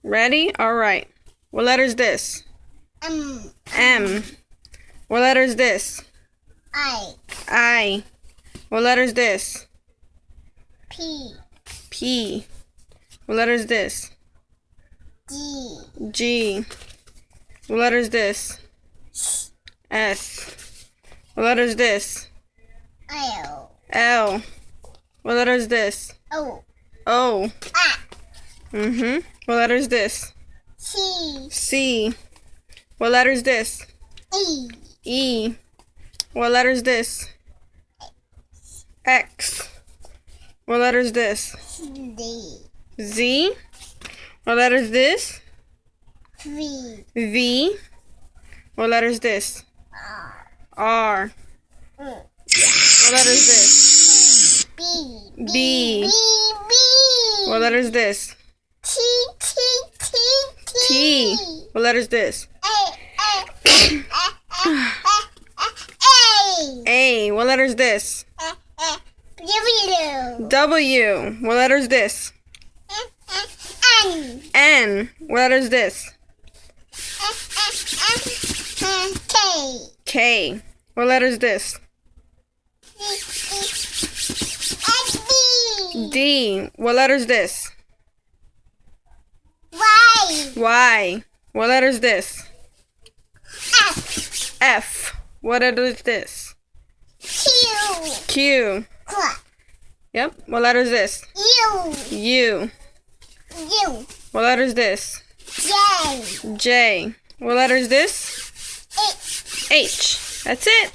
Ready? All right. What letter is this? M. What letter is this? I. What letter is this? P. What letter is this? G. What letter is this? S. What letter is this? L. What letter is this? O. What letter is this? C. What letter is this? E. What letter is this? X. What letter is this? Z. What letter is this? V. What letter is this? R. What letter is this? B. What letter is this? T. What letter is this? A. What letter is this? W. What letter is this? N. What letter is this? K. What letter is this? D. What letter is this? Y. What letter is this? F. What letter is this? Q. Yep. What letter is this? U. What letter is this? J. What letter is this? H. That's it.